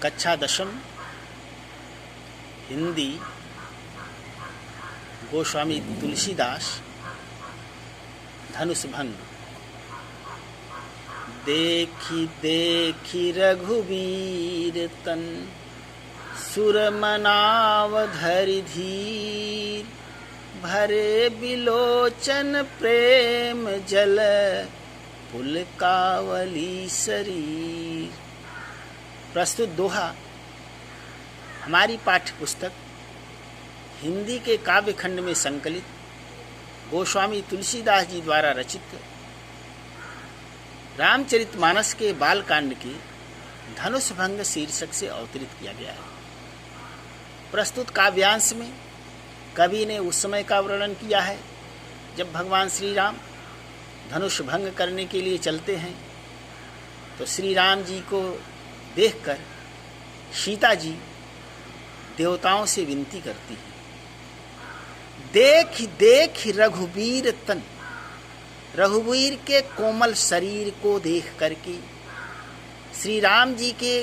कक्षा दशम हिंदी गोस्वामी तुलसीदास धनुष भंग। देखी देखी रघुबीर तन सुर मनाव धरि धीर, भरे बिलोचन प्रेम जल पुलकावली शरीर। प्रस्तुत दोहा हमारी पाठ्य पुस्तक हिंदी के काव्य खंड में संकलित गोस्वामी तुलसीदास जी द्वारा रचित रामचरितमानस के बालकांड के धनुष भंग शीर्षक से अवतरित किया गया है। प्रस्तुत काव्यांश में कवि ने उस समय का वर्णन किया है जब भगवान श्री राम धनुष भंग करने के लिए चलते हैं तो श्री राम जी को देखकर सीता जी देवताओं से विनती करती है, देख देख रघुबीर तन। रघुबीर के कोमल शरीर को देख करके, श्री राम जी के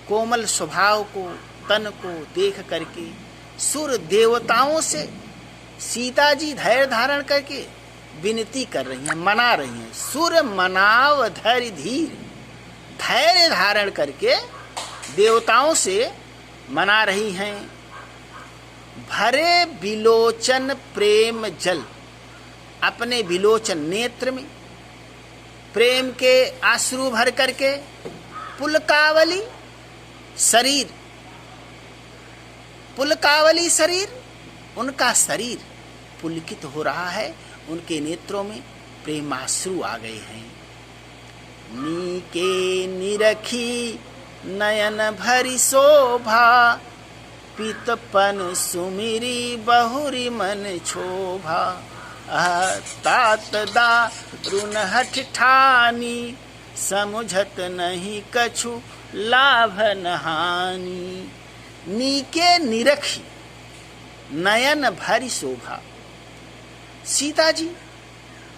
कोमल स्वभाव को, तन को देख करके सुर देवताओं से सीता जी धैर्य धारण करके विनती कर रही हैं, मना रही हैं। सुर मनाव धरि धीर, धैर्य धारण करके देवताओं से मना रही हैं। भरे बिलोचन प्रेम जल, अपने बिलोचन नेत्र में प्रेम के आंसू भर करके पुलकावली शरीर, पुलकावली शरीर, उनका शरीर पुलकित हो रहा है, उनके नेत्रों में प्रेमाश्रु आ गए हैं। नीके निरखी नयन भरी शोभा, पीतपन सुमिरी बहुरी मन क्षोभा। तात दारुण हठ ठानी, समुझत नहीं कछु लाभ न हानि। नीके निरखी नयन भरी शोभा, सीता जी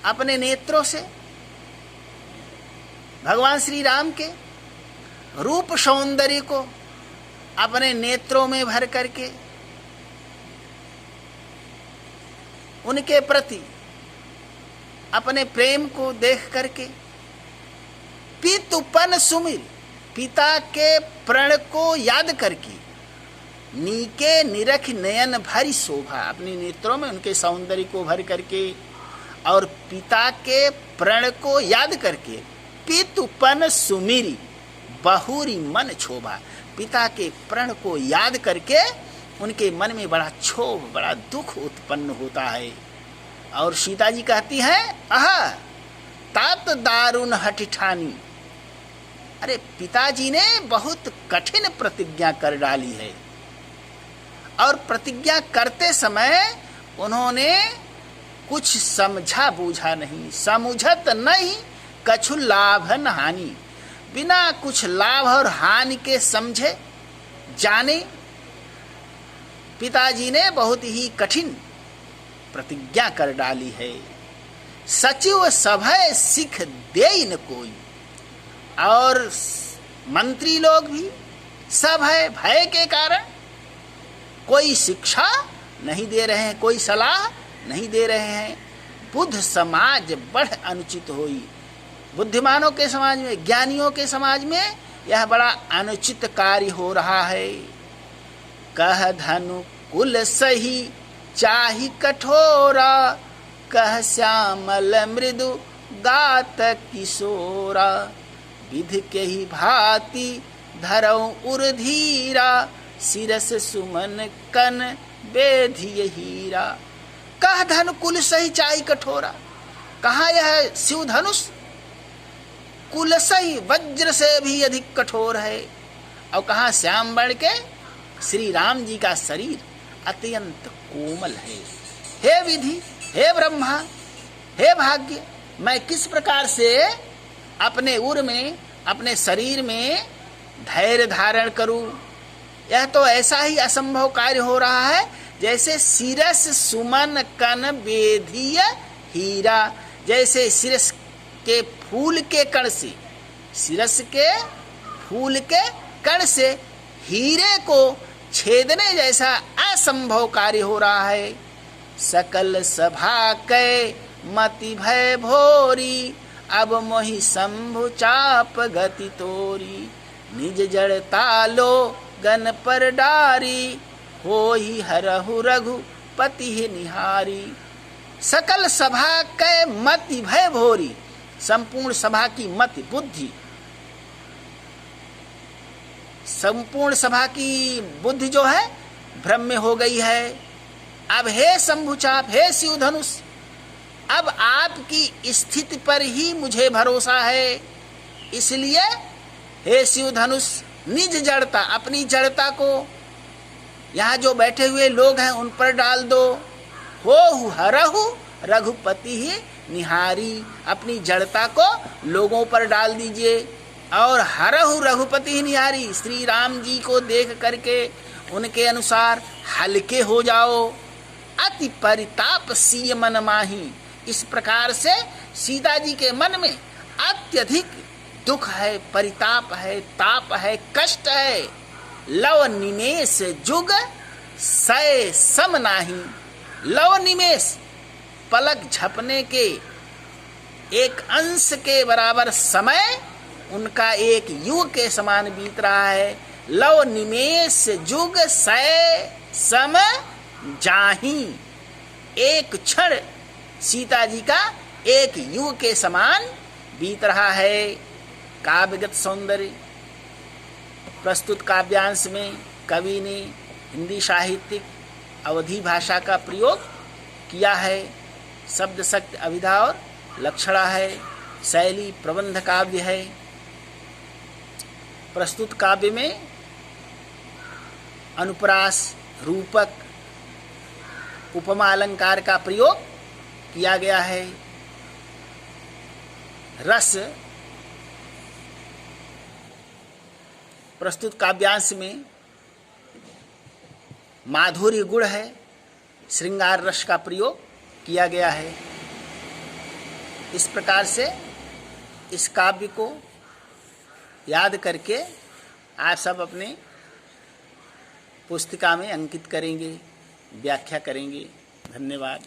अपने नेत्रों से भगवान श्री राम के रूप सौंदर्य को अपने नेत्रों में भर करके उनके प्रति अपने प्रेम को देख करके पितुपन सुमिर, पिता के प्रण को याद करके, नीके निरख नयन भरी शोभा, अपने नेत्रों में उनके सौंदर्य को भर करके और पिता के प्रण को याद करके पितुपन सुमिरी बहुरी मन क्षोभा, पिता के प्रण को याद करके उनके मन में बड़ा क्षोभ, बड़ा दुख उत्पन्न होता है। और सीता जी कहती हैं, आहा तात दारुण हठ ठानी। अरे पिताजी ने बहुत कठिन प्रतिज्ञा कर डाली है और प्रतिज्ञा करते समय उन्होंने कुछ समझा बूझा नहीं, समुझत नहीं कछु लाभ न हानि, बिना कुछ लाभ और हानि के समझे जाने पिताजी ने बहुत ही कठिन प्रतिज्ञा कर डाली है। सचिव सभय सिख देई न कोई, और मंत्री लोग भी सब है भय के कारण कोई शिक्षा नहीं दे रहे हैं, कोई सलाह नहीं दे रहे हैं। बुद्ध समाज बढ़ अनुचित होई, बुद्धिमानों के समाज में, ज्ञानियों के समाज में यह बड़ा अनुचित कार्य हो रहा है। कह धनु कुल सही चाहि कठोरा, कह श्यामल मृदु गात किशोरा। विधि के ही भांति धरऊ उर्धीरा, सिरस सुमन कन बेधिय हीरा। कह धनु कुल सही चाहि कठोरा, कहाँ यह शिव धनुष कुल सही वज्र से भी अधिक कठोर है, और कहाँ श्याम वर्ण के श्री राम जी का शरीर अत्यंत कोमल है। हे विधि, हे ब्रह्मा, हे भाग्य, मैं किस प्रकार से अपने उर में, अपने शरीर में धैर्य धारण करूं? यह तो ऐसा ही असंभव कार्य हो रहा है जैसे सिरस सुमन कन बेधिय हीरा, जैसे सिरस के फूल के कण से, सिरस के फूल के कण से हीरे को छेदने जैसा असंभव कार्य हो रहा है। सकल सभा कै मति भय भोरी, अब मोहि शंभु चाप गति तोरी। निज जड़ता लो गन पर डारी, होई हरहु रघुपति ही निहारी। सकल सभा कै मति भय भोरी, संपूर्ण सभा की मति बुद्धि, संपूर्ण सभा की बुद्धि जो है भ्रम में हो गई है। अब हे शंभुचाप, हे शिव धनुष, अब आपकी स्थिति पर ही मुझे भरोसा है। इसलिए हे शिव धनुष, निज जड़ता, अपनी जड़ता को यहाँ जो बैठे हुए लोग हैं उन पर डाल दो। हो हरहु रघुपति ही निहारी, अपनी जड़ता को लोगों पर डाल दीजिए। और हरहु रघुपति ही निहारी, श्री राम जी को देख करके उनके अनुसार हल्के हो जाओ। अति परिताप सीय मन माही, इस प्रकार से सीता जी के मन में अत्यधिक दुख है, परिताप है, ताप है, कष्ट है। लव निमेष जुग सय सम नाही, लव निमेष पलक झपने के एक अंश के बराबर समय उनका एक युग के समान बीत रहा है। लव निमेष जुग सय सम जाही, एक क्षण सीता जी का एक युग के समान बीत रहा है। काव्यगत सौंदर्य प्रस्तुत काव्यांश में कवि ने हिंदी साहित्यिक अवधी भाषा का प्रयोग किया है। शब्द शक्ति अभिधा और लक्षणा है। शैली प्रबंध काव्य है। प्रस्तुत काव्य में अनुप्रास, रूपक, उपमा अलंकार का प्रयोग किया गया है। रस प्रस्तुत काव्यांश में माधुर्य गुण है। श्रृंगार रस का प्रयोग किया गया है। इस प्रकार से इस काव्य को याद करके आप सब अपने पुस्तिका में अंकित करेंगे, व्याख्या करेंगे। धन्यवाद।